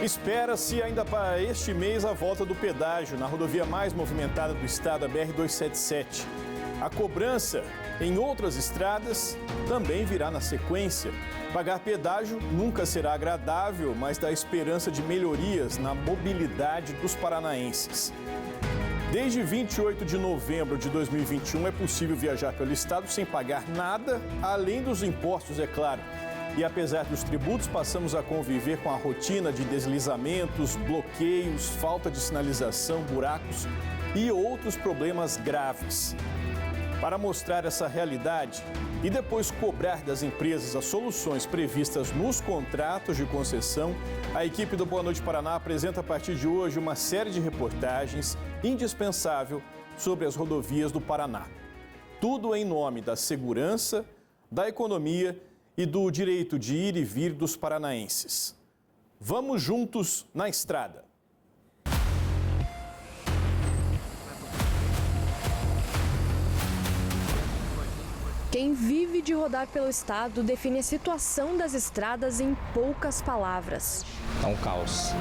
Espera-se ainda para este mês a volta do pedágio na rodovia mais movimentada do estado, a BR-277. A cobrança em outras estradas também virá na sequência. Pagar pedágio nunca será agradável, mas dá esperança de melhorias na mobilidade dos paranaenses. Desde 28 de novembro de 2021 é possível viajar pelo estado sem pagar nada, além dos impostos, é claro. E apesar dos tributos, passamos a conviver com a rotina de deslizamentos, bloqueios, falta de sinalização, buracos e outros problemas graves. Para mostrar essa realidade e depois cobrar das empresas as soluções previstas nos contratos de concessão, a equipe do Boa Noite Paraná apresenta a partir de hoje uma série de reportagens indispensável sobre as rodovias do Paraná. Tudo em nome da segurança, da economia e do direito de ir e vir dos paranaenses. Vamos juntos na estrada. Quem vive de rodar pelo estado define a situação das estradas em poucas palavras. É um caos.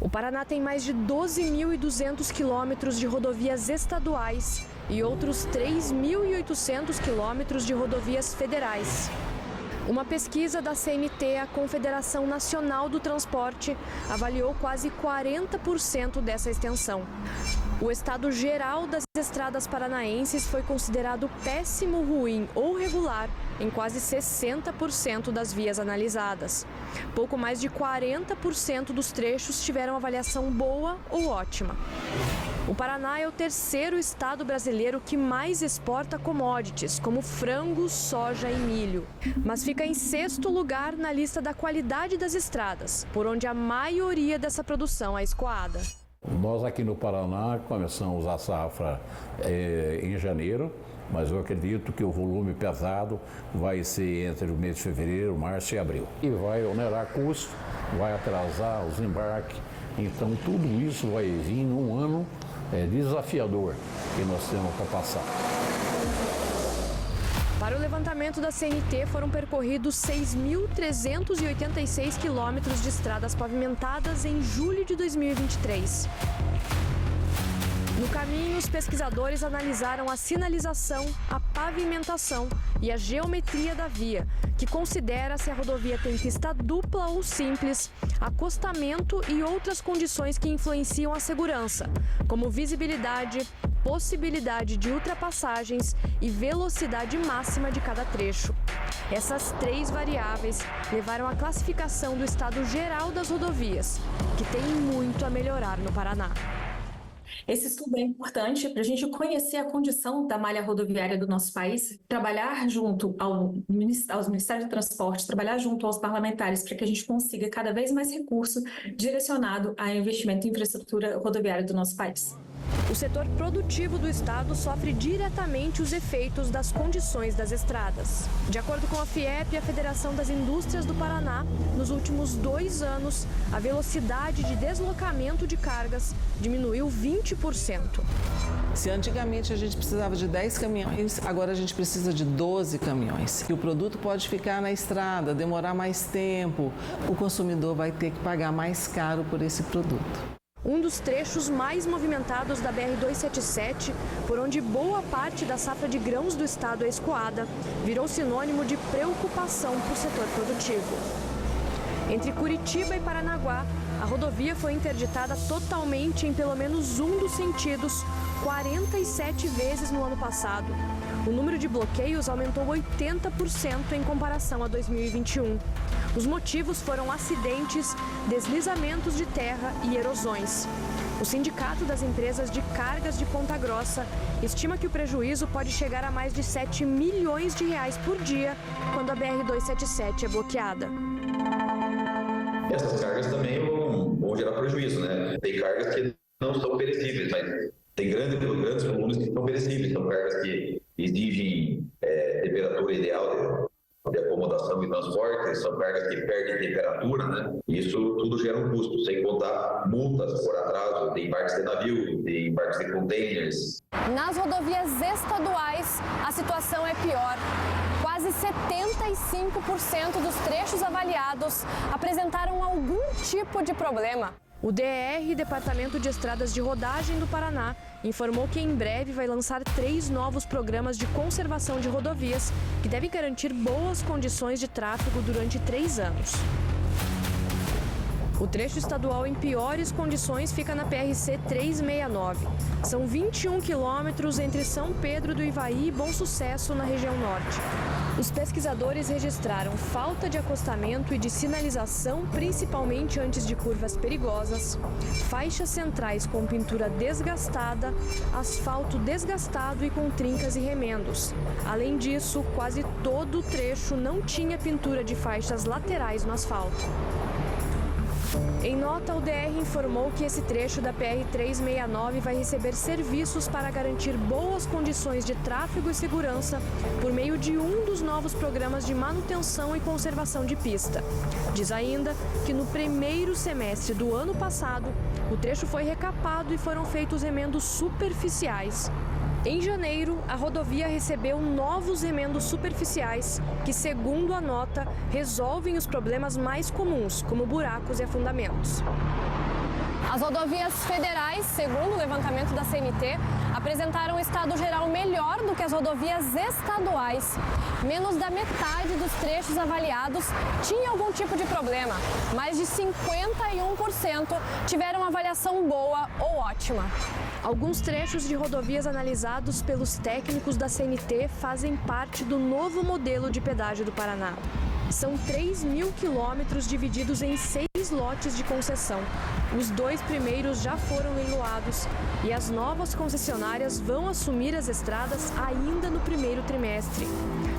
O Paraná tem mais de 12.200 quilômetros de rodovias estaduais e outros 3.800 quilômetros de rodovias federais. Uma pesquisa da CNT, a Confederação Nacional do Transporte, avaliou quase 40% dessa extensão. O estado geral das estradas paranaenses foi considerado péssimo, ruim ou regular em quase 60% das vias analisadas. Pouco mais de 40% dos trechos tiveram avaliação boa ou ótima. O Paraná é o terceiro estado brasileiro que mais exporta commodities, como frango, soja e milho. Mas fica em sexto lugar na lista da qualidade das estradas, por onde a maioria dessa produção é escoada. Nós aqui no Paraná começamos a safra em janeiro, mas eu acredito que o volume pesado vai ser entre o mês de fevereiro, março e abril. E vai onerar custo, vai atrasar os embarques, então tudo isso vai vir num ano desafiador que nós temos para passar. Para o levantamento da CNT, foram percorridos 6.386 quilômetros de estradas pavimentadas em julho de 2023. No caminho, os pesquisadores analisaram a sinalização, a pavimentação e a geometria da via, que considera se a rodovia tem pista dupla ou simples, acostamento e outras condições que influenciam a segurança, como visibilidade, possibilidade de ultrapassagens e velocidade máxima de cada trecho. Essas três variáveis levaram à classificação do estado geral das rodovias, que tem muito a melhorar no Paraná. Esse estudo é importante para a gente conhecer a condição da malha rodoviária do nosso país, trabalhar junto aos Ministérios do Transporte, trabalhar junto aos parlamentares para que a gente consiga cada vez mais recurso direcionado a investimento em infraestrutura rodoviária do nosso país. O setor produtivo do estado sofre diretamente os efeitos das condições das estradas. De acordo com a FIEP, a Federação das Indústrias do Paraná, nos últimos 2 anos, a velocidade de deslocamento de cargas diminuiu 20%. Se antigamente a gente precisava de 10 caminhões, agora a gente precisa de 12 caminhões. E o produto pode ficar na estrada, demorar mais tempo, o consumidor vai ter que pagar mais caro por esse produto. Um dos trechos mais movimentados da BR-277, por onde boa parte da safra de grãos do estado é escoada, virou sinônimo de preocupação para o setor produtivo. Entre Curitiba e Paranaguá, a rodovia foi interditada totalmente em pelo menos um dos sentidos 47 vezes no ano passado. O número de bloqueios aumentou 80% em comparação a 2021. Os motivos foram acidentes, deslizamentos de terra e erosões. O Sindicato das Empresas de Cargas de Ponta Grossa estima que o prejuízo pode chegar a mais de 7 milhões de reais por dia quando a BR-277 é bloqueada. Essas cargas também vão gerar prejuízo, né? Tem cargas que não são perecíveis, mas tem grandes volumes que são perecíveis, são cargas que exigem temperatura ideal de acomodação e transporte, são cargas que perdem temperatura, né? Isso tudo gera um custo, sem contar multas por atraso de embarques de navio, de embarques de containers. Nas rodovias estaduais, a situação é pior. Quase quase 75% dos trechos avaliados apresentaram algum tipo de problema. O DER, Departamento de Estradas de Rodagem do Paraná, informou que em breve vai lançar 3 novos programas de conservação de rodovias que devem garantir boas condições de tráfego durante 3 anos. O trecho estadual em piores condições fica na PRC 369. São 21 quilômetros entre São Pedro do Ivaí e Bom Sucesso, na região norte. Os pesquisadores registraram falta de acostamento e de sinalização, principalmente antes de curvas perigosas, faixas centrais com pintura desgastada, asfalto desgastado e com trincas e remendos. Além disso, quase todo o trecho não tinha pintura de faixas laterais no asfalto. Em nota, o DR informou que esse trecho da PR-369 vai receber serviços para garantir boas condições de tráfego e segurança por meio de um dos novos programas de manutenção e conservação de pista. Diz ainda que no primeiro semestre do ano passado, o trecho foi recapado e foram feitos remendos superficiais. Em janeiro, a rodovia recebeu novos remendos superficiais que, segundo a nota, resolvem os problemas mais comuns, como buracos e afundamentos. As rodovias federais, segundo o levantamento da CNT, apresentaram um estado geral melhor do que as rodovias estaduais. Menos da metade dos trechos avaliados tinha algum tipo de problema. Mais de 51% tiveram avaliação boa ou ótima. Alguns trechos de rodovias analisados pelos técnicos da CNT fazem parte do novo modelo de pedágio do Paraná. São 3.000 quilômetros divididos em 6 lotes de concessão. Os 2 primeiros já foram leiloados e as novas concessionárias vão assumir as estradas ainda no primeiro trimestre.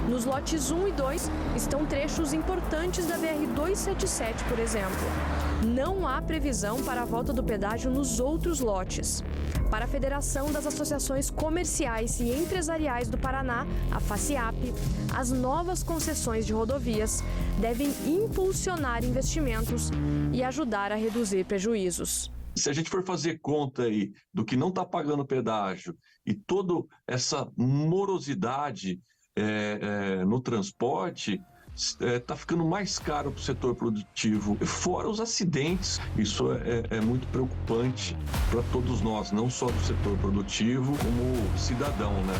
Nos lotes 1 e 2 estão trechos importantes da BR-277, por exemplo. Não há previsão para a volta do pedágio nos outros lotes. Para a Federação das Associações Comerciais e Empresariais do Paraná, a FACIAP, as novas concessões de rodovias devem impulsionar investimentos e ajudar a reduzir prejuízos. Se a gente for fazer conta aí do que não está pagando pedágio e toda essa morosidade no transporte, está ficando mais caro para o setor produtivo, fora os acidentes. Isso é muito preocupante para todos nós, não só do setor produtivo, como cidadão, né?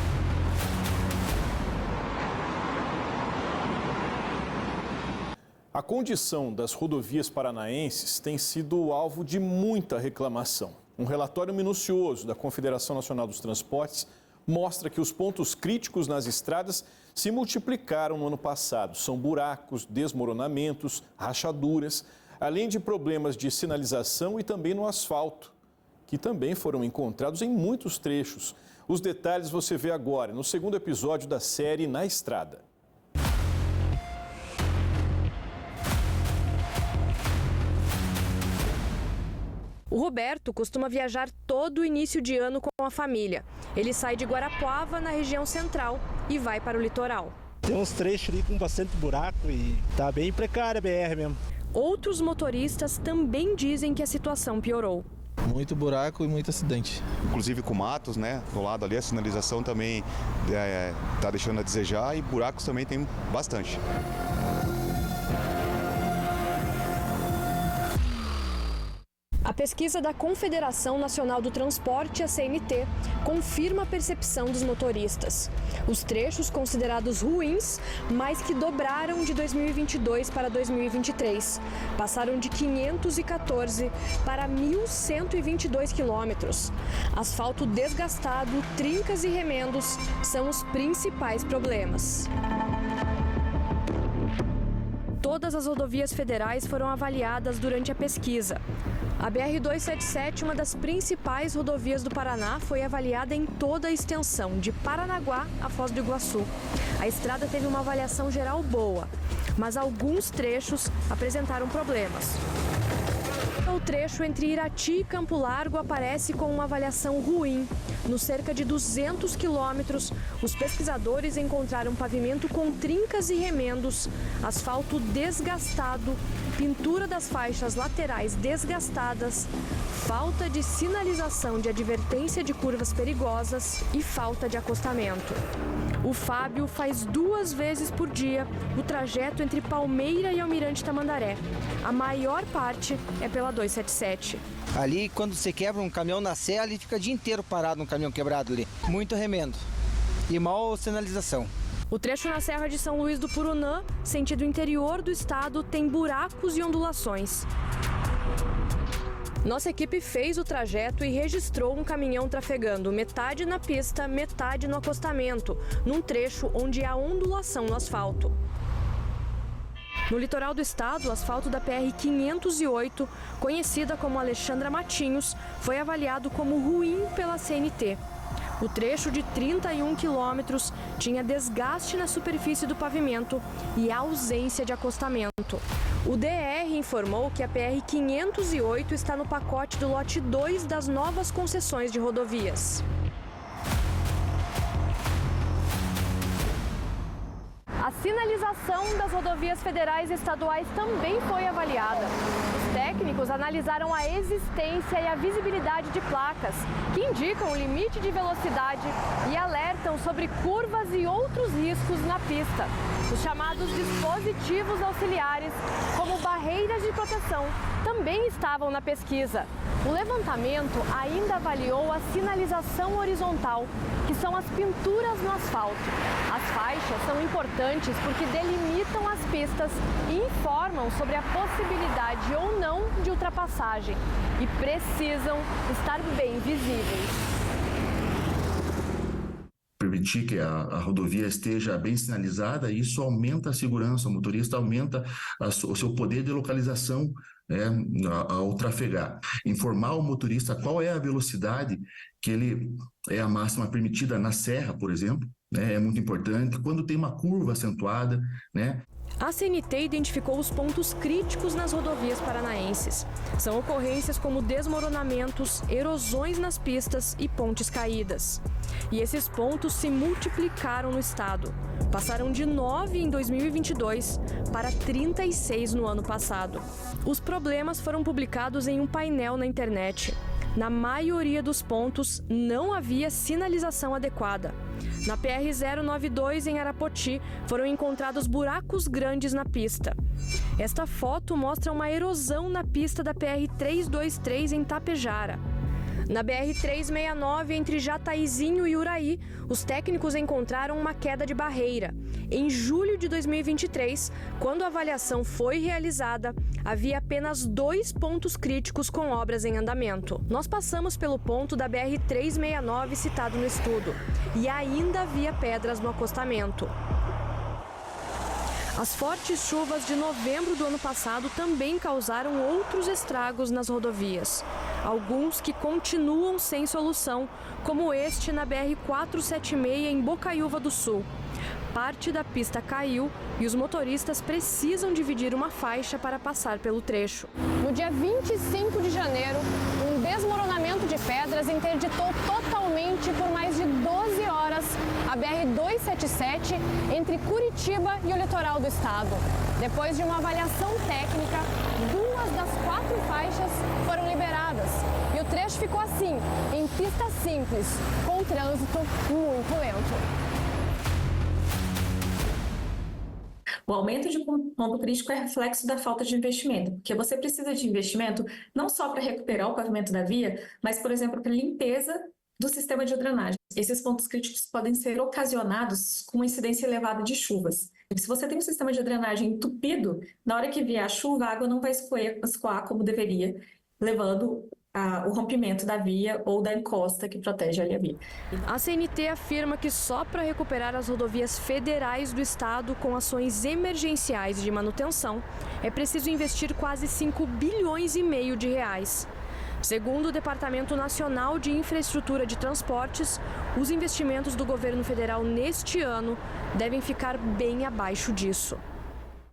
A condição das rodovias paranaenses tem sido alvo de muita reclamação. Um relatório minucioso da Confederação Nacional dos Transportes mostra que os pontos críticos nas estradas se multiplicaram no ano passado. São buracos, desmoronamentos, rachaduras, além de problemas de sinalização e também no asfalto, que também foram encontrados em muitos trechos. Os detalhes você vê agora, no segundo episódio da série Na Estrada. O Roberto costuma viajar todo início de ano com a família. Ele sai de Guarapuava, na região central, e vai para o litoral. Tem uns trechos ali com bastante buraco e tá bem precária a BR mesmo. Outros motoristas também dizem que a situação piorou. Muito buraco e muito acidente. Inclusive com matos, né? Do lado ali a sinalização também tá deixando a desejar e buracos também tem bastante. A pesquisa da Confederação Nacional do Transporte, a CNT, confirma a percepção dos motoristas. Os trechos considerados ruins, mais que dobraram de 2022 para 2023. Passaram de 514 para 1.122 quilômetros. Asfalto desgastado, trincas e remendos são os principais problemas. Todas as rodovias federais foram avaliadas durante a pesquisa. A BR-277, uma das principais rodovias do Paraná, foi avaliada em toda a extensão, de Paranaguá a Foz do Iguaçu. A estrada teve uma avaliação geral boa, mas alguns trechos apresentaram problemas. O trecho entre Irati e Campo Largo aparece com uma avaliação ruim. Nos cerca de 200 quilômetros, os pesquisadores encontraram pavimento com trincas e remendos, asfalto desgastado, pintura das faixas laterais desgastadas, falta de sinalização de advertência de curvas perigosas e falta de acostamento. O Fábio faz 2 vezes por dia o trajeto entre Palmeira e Almirante Tamandaré. A maior parte é pela 277. Ali, quando você quebra um caminhão na serra, ele fica o dia inteiro parado, um caminhão quebrado ali. Muito remendo e mal sinalização. O trecho na Serra de São Luís do Purunã, sentido interior do estado, tem buracos e ondulações. Nossa equipe fez o trajeto e registrou um caminhão trafegando metade na pista, metade no acostamento, num trecho onde há ondulação no asfalto. No litoral do estado, o asfalto da PR-508, conhecida como Alexandra Matinhos, foi avaliado como ruim pela CNT. O trecho de 31 quilômetros tinha desgaste na superfície do pavimento e ausência de acostamento. O DR informou que a PR-508 está no pacote do lote 2 das novas concessões de rodovias. A sinalização das rodovias federais e estaduais também foi avaliada. Os técnicos analisaram a existência e a visibilidade de placas, que indicam o limite de velocidade e alertam sobre curvas e outros riscos na pista. Os chamados dispositivos auxiliares, como barreiras de proteção, também estavam na pesquisa. O levantamento ainda avaliou a sinalização horizontal, que são as pinturas no asfalto. As faixas são importantes porque delimitam as pistas e informam sobre a possibilidade ou não de ultrapassagem e precisam estar bem visíveis. Permitir que a rodovia esteja bem sinalizada, isso aumenta a segurança, o motorista aumenta o seu poder de localização ao trafegar. Informar o motorista qual é a velocidade que ele é a máxima permitida na serra, por exemplo, é muito importante. Quando tem uma curva acentuada, A CNT identificou os pontos críticos nas rodovias paranaenses. São ocorrências como desmoronamentos, erosões nas pistas e pontes caídas. E esses pontos se multiplicaram no estado. Passaram de 9 em 2022 para 36 no ano passado. Os problemas foram publicados em um painel na internet. Na maioria dos pontos, não havia sinalização adequada. Na PR-092, em Arapoti, foram encontrados buracos grandes na pista. Esta foto mostra uma erosão na pista da PR-323, em Tapejara. Na BR-369, entre Jataizinho e Uraí, os técnicos encontraram uma queda de barreira. Em julho de 2023, quando a avaliação foi realizada, havia apenas 2 pontos críticos com obras em andamento. Nós passamos pelo ponto da BR-369 citado no estudo, e ainda havia pedras no acostamento. As fortes chuvas de novembro do ano passado também causaram outros estragos nas rodovias. Alguns que continuam sem solução, como este na BR-476 em Bocaiúva do Sul. Parte da pista caiu e os motoristas precisam dividir uma faixa para passar pelo trecho. No dia 25 de janeiro, um desmoronamento de pedras interditou totalmente por mais de 12 horas a BR-277 entre Curitiba e o litoral do estado. Depois de uma avaliação técnica, 2 das 4 faixas foram liberadas e o trecho ficou assim, em pista simples, com trânsito muito lento. O aumento de ponto crítico é reflexo da falta de investimento, porque você precisa de investimento não só para recuperar o pavimento da via, mas, por exemplo, para limpeza do sistema de drenagem. Esses pontos críticos podem ser ocasionados com uma incidência elevada de chuvas. E se você tem um sistema de drenagem entupido, na hora que vier a chuva, a água não vai escoar como deveria, levando o rompimento da via ou da encosta que protege ali a via. A CNT afirma que só para recuperar as rodovias federais do estado com ações emergenciais de manutenção é preciso investir quase 5,5 bilhões de reais. Segundo o Departamento Nacional de Infraestrutura de Transportes, os investimentos do governo federal neste ano devem ficar bem abaixo disso.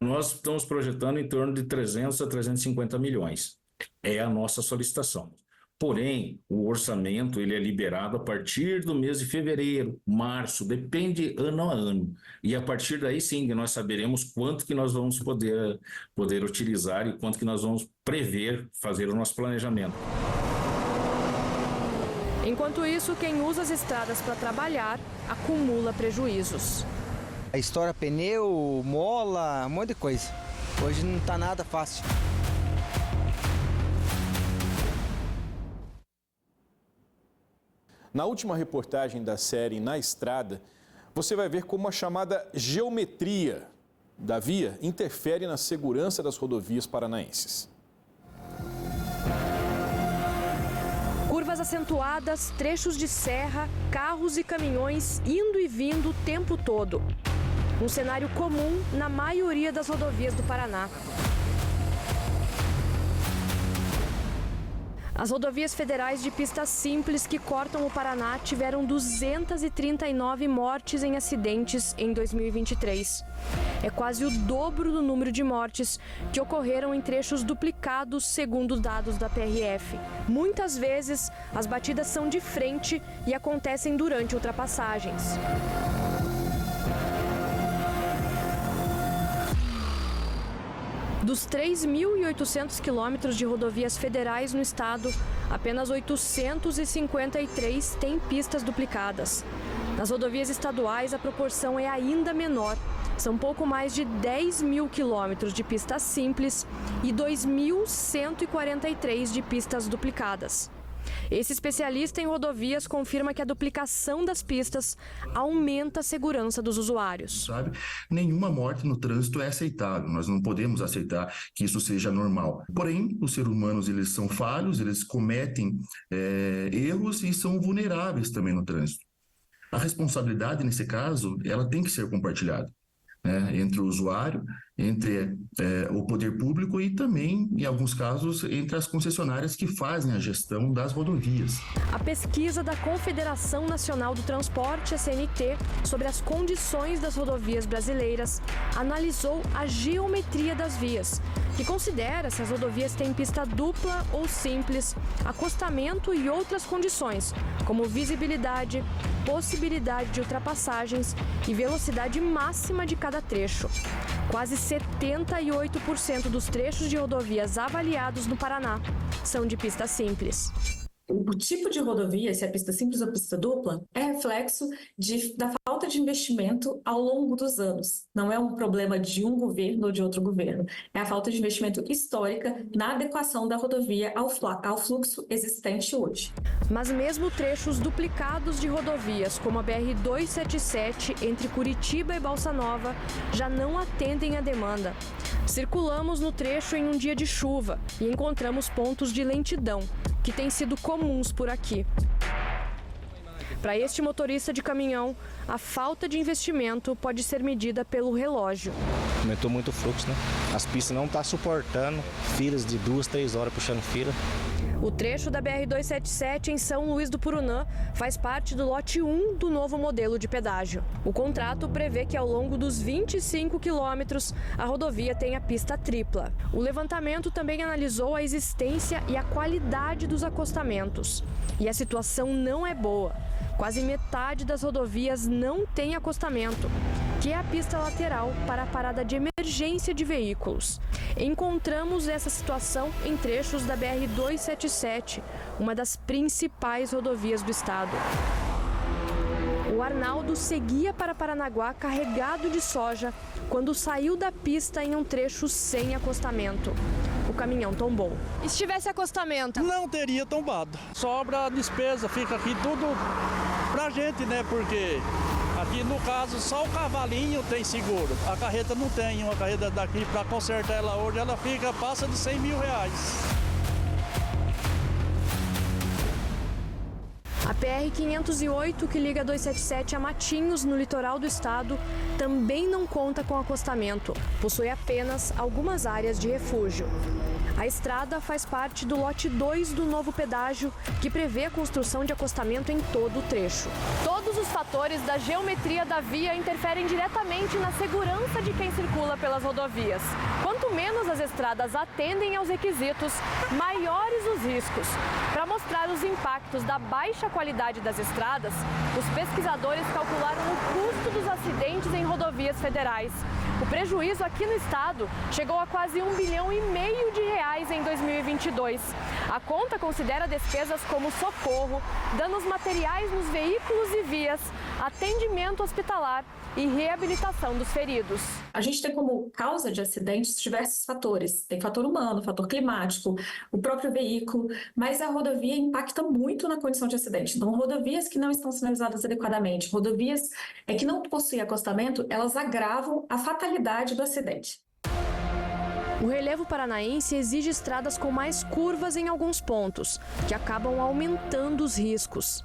Nós estamos projetando em torno de 300 a 350 milhões. É a nossa solicitação. Porém, o orçamento ele é liberado a partir do mês de fevereiro, março, depende ano a ano. E a partir daí sim, nós saberemos quanto que nós vamos poder utilizar e quanto que nós vamos prever fazer o nosso planejamento. Enquanto isso, quem usa as estradas para trabalhar acumula prejuízos. Estoura pneu, mola, um monte de coisa. Hoje não está nada fácil. Na última reportagem da série Na Estrada, você vai ver como a chamada geometria da via interfere na segurança das rodovias paranaenses. Curvas acentuadas, trechos de serra, carros e caminhões indo e vindo o tempo todo. Um cenário comum na maioria das rodovias do Paraná. As rodovias federais de pista simples que cortam o Paraná tiveram 239 mortes em acidentes em 2023. É quase o dobro do número de mortes que ocorreram em trechos duplicados, segundo dados da PRF. Muitas vezes, as batidas são de frente e acontecem durante ultrapassagens. Dos 3.800 quilômetros de rodovias federais no estado, apenas 853 têm pistas duplicadas. Nas rodovias estaduais, a proporção é ainda menor. São pouco mais de 10 mil quilômetros de pistas simples e 2.143 de pistas duplicadas. Esse especialista em rodovias confirma que a duplicação das pistas aumenta a segurança dos usuários. Nenhuma morte no trânsito é aceitável, nós não podemos aceitar que isso seja normal. Porém, os seres humanos eles são falhos, eles cometem erros e são vulneráveis também no trânsito. A responsabilidade, nesse caso, ela tem que ser compartilhada, né, entre o usuário, entre o poder público e também, em alguns casos, entre as concessionárias que fazem a gestão das rodovias. A pesquisa da Confederação Nacional do Transporte, a CNT, sobre as condições das rodovias brasileiras, analisou a geometria das vias, que considera se as rodovias têm pista dupla ou simples, acostamento e outras condições, como visibilidade, possibilidade de ultrapassagens e velocidade máxima de cada trecho. Quase 78% dos trechos de rodovias avaliados no Paraná são de pista simples. O tipo de rodovia, se é pista simples ou pista dupla, é reflexo da falta de investimento ao longo dos anos. Não é um problema de um governo ou de outro governo. É a falta de investimento histórica na adequação da rodovia ao fluxo existente hoje. Mas mesmo trechos duplicados de rodovias, como a BR-277 entre Curitiba e Balsa Nova, já não atendem à demanda. Circulamos no trecho em um dia de chuva e encontramos pontos de lentidão, que têm sido comuns por aqui. Para este motorista de caminhão, a falta de investimento pode ser medida pelo relógio. Aumentou muito o fluxo, né? As pistas não estão suportando filas de 2, 3 horas puxando fila. O trecho da BR-277 em São Luís do Purunã faz parte do lote 1 do novo modelo de pedágio. O contrato prevê que ao longo dos 25 quilômetros a rodovia tenha pista tripla. O levantamento também analisou a existência e a qualidade dos acostamentos. E a situação não é boa. Quase metade das rodovias não tem acostamento, que é a pista lateral para a parada de emergência de veículos. Encontramos essa situação em trechos da BR-277, uma das principais rodovias do estado. O Arnaldo seguia para Paranaguá carregado de soja quando saiu da pista em um trecho sem acostamento. O caminhão tombou. E se tivesse acostamento? Não teria tombado. Sobra a despesa, fica aqui tudo pra gente, né? Porque aqui no caso só o cavalinho tem seguro. A carreta não tem. Uma carreta daqui para consertar ela hoje, ela passa de 100 mil reais. A PR-508, que liga 277 a Matinhos, no litoral do estado, também não conta com acostamento. Possui apenas algumas áreas de refúgio. A estrada faz parte do lote 2 do novo pedágio, que prevê a construção de acostamento em todo o trecho. Todos os fatores da geometria da via interferem diretamente na segurança de quem circula pelas rodovias. Quanto menos as estradas atendem aos requisitos, maiores os riscos. Para mostrar os impactos da baixa qualidade qualidade das estradas, os pesquisadores calcularam o custo dos acidentes em rodovias federais. O prejuízo aqui no estado chegou a quase R$1,5 bilhão em 2022. A conta considera despesas como socorro, danos materiais nos veículos e vias, atendimento hospitalar e reabilitação dos feridos. A gente tem como causa de acidentes diversos fatores. Tem fator humano, fator climático, o próprio veículo, mas a rodovia impacta muito na condição de acidente. Então, rodovias que não estão sinalizadas adequadamente, rodovias que não possuem acostamento, elas agravam a fatalidade do acidente. O relevo paranaense exige estradas com mais curvas em alguns pontos, que acabam aumentando os riscos.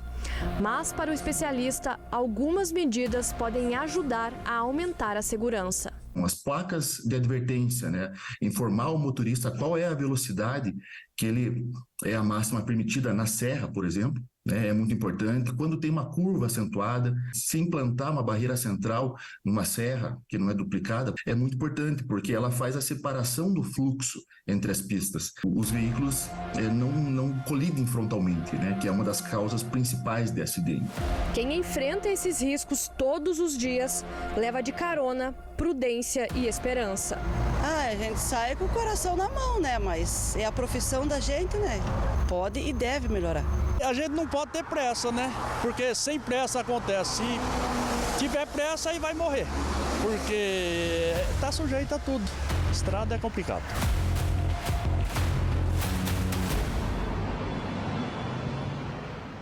Mas, para o especialista, algumas medidas podem ajudar a aumentar a segurança. As placas de advertência, informar o motorista qual é a velocidade que ele é a máxima permitida na serra, por exemplo, é muito importante. Quando tem uma curva acentuada, se implantar uma barreira central numa serra que não é duplicada, é muito importante, porque ela faz a separação do fluxo entre as pistas. Os veículos não colidem frontalmente, que é uma das causas principais de acidente. Quem enfrenta esses riscos todos os dias leva de carona prudência e esperança. A gente sai com o coração na mão, mas é a profissão da gente, Pode e deve melhorar. A gente não pode ter pressa, Porque sem pressa acontece. Se tiver pressa, aí vai morrer. Porque tá sujeito a tudo. Estrada é complicado.